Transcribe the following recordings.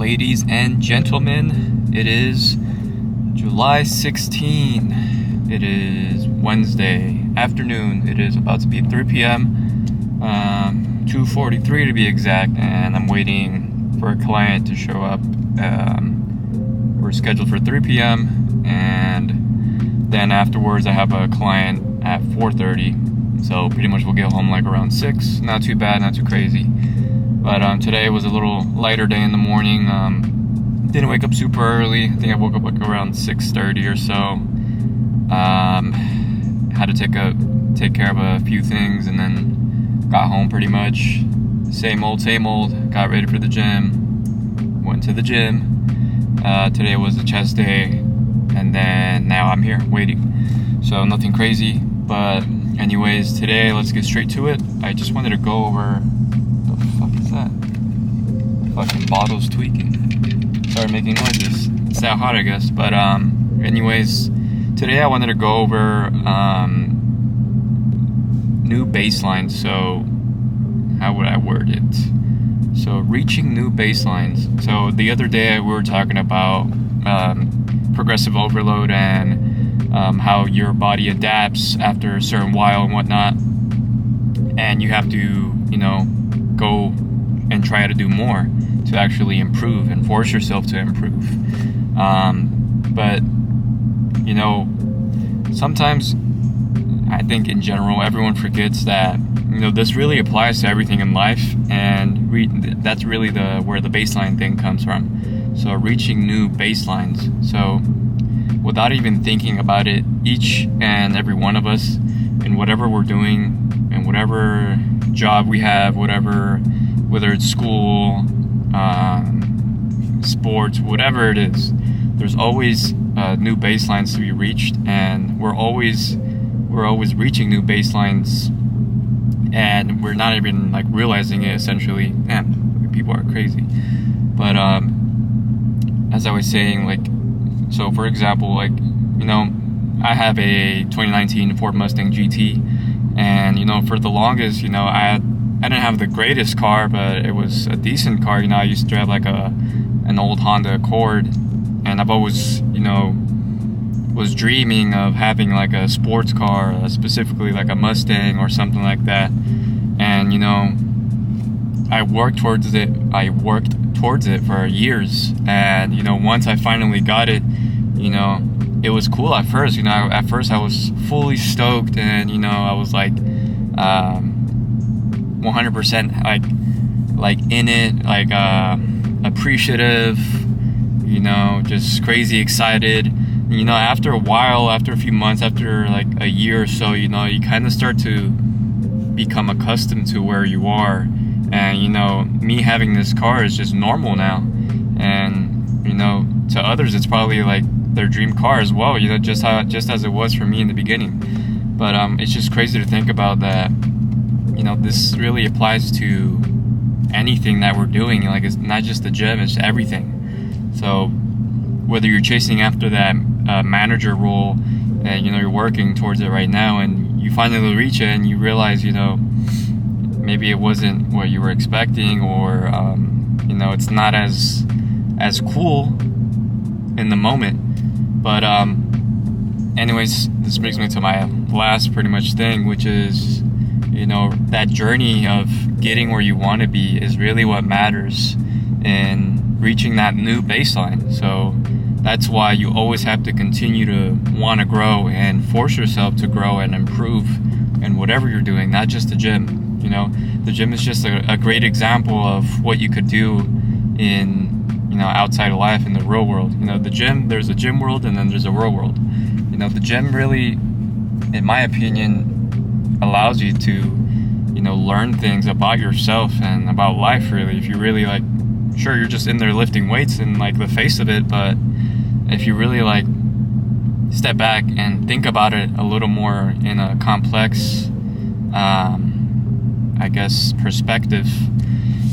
Ladies and gentlemen, it is July 16. It is Wednesday afternoon. It is about to be 3 p.m., 2:43 to be exact, and I'm waiting for a client to show up. We're scheduled for 3 p.m., and then afterwards I have a client at 4:30, so pretty much we'll get home like around 6. Not too bad, not too crazy. But today was a little lighter day in the morning. Didn't wake up super early. I think I woke up like around 6:30 or so. Had to take care of a few things, and then got home pretty much. Same old. Got ready for the gym. Went to the gym. Today was a chest day, and then now I'm here waiting. So nothing crazy. But anyways, today let's get straight to it. I just wanted to go over. What the fuck is that? Fucking bottles tweaking. Started making noises. It's that hot, I guess. But anyways, today I wanted to go over new baselines. So how would I word it? So reaching new baselines. So the other day we were talking about progressive overload and how your body adapts after a certain while and whatnot, and you have to, go and try to do more to actually improve and force yourself to improve. But sometimes I think in general everyone forgets that this really applies to everything in life, and that's really where the baseline thing comes from. So reaching new baselines. So without even thinking about it, each and every one of us, in whatever we're doing and whatever job we have, whether it's school, sports, whatever it is, there's always new baselines to be reached, and we're always reaching new baselines, and we're not even realizing it. Essentially, damn, people are crazy. But as I was saying, so for example, I have a 2019 Ford Mustang GT, and for the longest, I didn't have the greatest car, but it was a decent car. I used to drive an old Honda Accord, and I've always, was dreaming of having a sports car, specifically a Mustang or something like that. And I worked towards it for years, and once I finally got it, it was cool at first. At first I was fully stoked, and I was 100% in it, appreciative, just crazy excited. After a while, after a few months, after a year or so, you kind of start to become accustomed to where you are. And me having this car is just normal now, and to others it's probably their dream car as well, just as it was for me in the beginning. But it's just crazy to think about that. This really applies to anything that we're doing. It's not just the gym, it's everything. So whether you're chasing after that manager role, and you're working towards it right now, and you finally reach it, and you realize maybe it wasn't what you were expecting, or it's not as cool in the moment. But anyways, this brings me to my last pretty much thing, which is that journey of getting where you want to be is really what matters in reaching that new baseline. So that's why you always have to continue to want to grow and force yourself to grow and improve in whatever you're doing, not just the gym. The gym is just a great example of what you could do in outside of life, in the real world. The gym, there's a gym world, and then there's a real world. The gym really, in my opinion, allows you to learn things about yourself and about life, really. If you really sure, you're just in there lifting weights and the face of it, but if you really step back and think about it a little more in a complex perspective,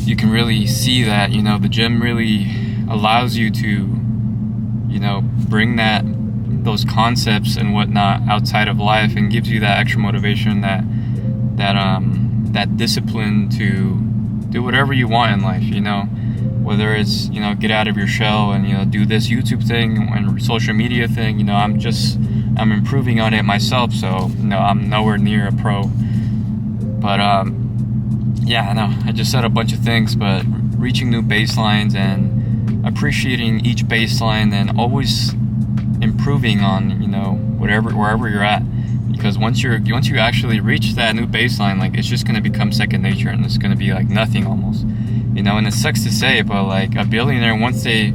you can really see that the gym really allows you to bring those concepts and whatnot outside of life, and gives you that extra motivation, that discipline to do whatever you want in life. whether it's, you know, get out of your shell and, you know, do this YouTube thing and social media thing. You know, I'm improving on it myself, so, you know, I'm nowhere near a pro. But yeah, I know I just said a bunch of things, but reaching new baselines and appreciating each baseline and always improving on, you know, wherever you're at. Because once you actually reach that new baseline, like, it's just gonna become second nature, and it's gonna be like nothing almost, you know. And it sucks to say, but like a billionaire, once they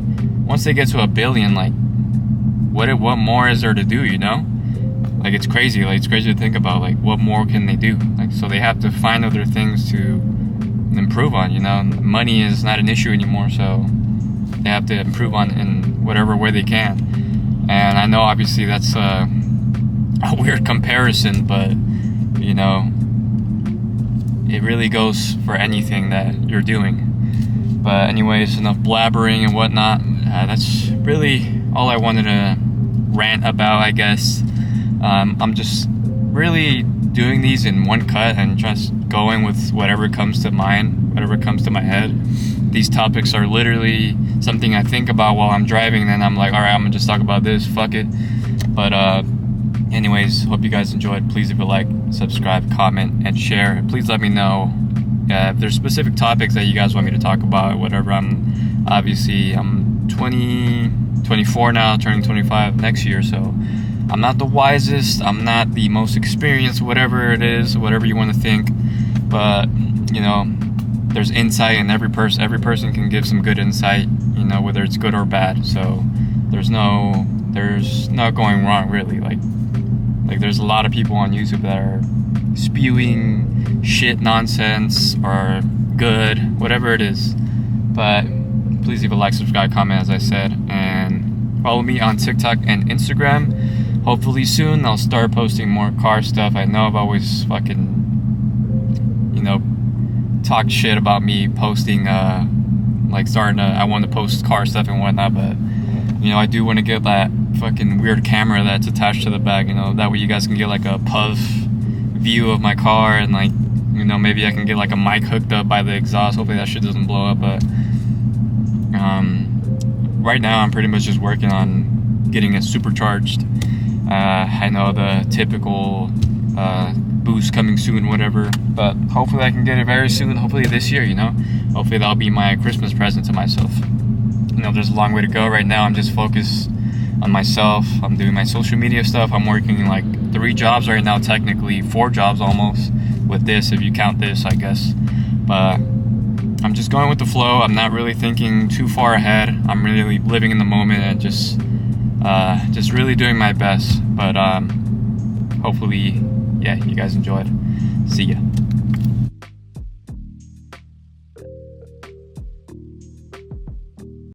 get to a billion, like, what more is there to do, you know? Like, it's crazy. Like, it's crazy to think about, like, what more can they do? Like, so they have to find other things to improve on, you know. Money is not an issue anymore, so they have to improve on in whatever way they can. And I know obviously that's a weird comparison, but, you know, it really goes for anything that you're doing. But anyways, enough blabbering and whatnot. That's really all I wanted to rant about, I guess. I'm just really doing these in one cut and just going with whatever comes to mind, whatever comes to my head. These topics are literally something I think about while I'm driving, and then I'm like, all right, I'm gonna just talk about this, fuck it. But anyways, hope you guys enjoyed. Please leave a like, subscribe, comment, and share. Please let me know if there's specific topics that you guys want me to talk about, whatever. I'm 24 now, turning 25 next year, so I'm not the wisest, I'm not the most experienced, whatever it is, whatever you want to think, but, you know, there's insight in every person can give some good insight, you know, whether it's good or bad. So there's no going wrong, really. Like there's a lot of people on YouTube that are spewing shit, nonsense, or good, whatever it is. But please leave a like, subscribe, comment, as I said, and follow me on TikTok and Instagram. Hopefully soon I'll start posting more car stuff. I know I've always fucking, you know, talked shit about me posting, I want to post car stuff and whatnot, but, you know, I do want to get that fucking weird camera that's attached to the back, you know, that way you guys can get like a POV view of my car, and, like, you know, maybe I can get like a mic hooked up by the exhaust. Hopefully that shit doesn't blow up, but right now I'm pretty much just working on getting it supercharged. I know the typical boost coming soon, whatever, but hopefully I can get it very soon, hopefully this year, you know. Hopefully that'll be my Christmas present to myself. You know, there's a long way to go. Right now I'm just focused on myself. I'm doing my social media stuff. I'm working like 3 jobs right now, technically 4 jobs almost, with this, if you count this, I guess. But I'm just going with the flow. I'm not really thinking too far ahead. I'm really living in the moment and just really doing my best. But hopefully, yeah, you guys enjoyed. See ya.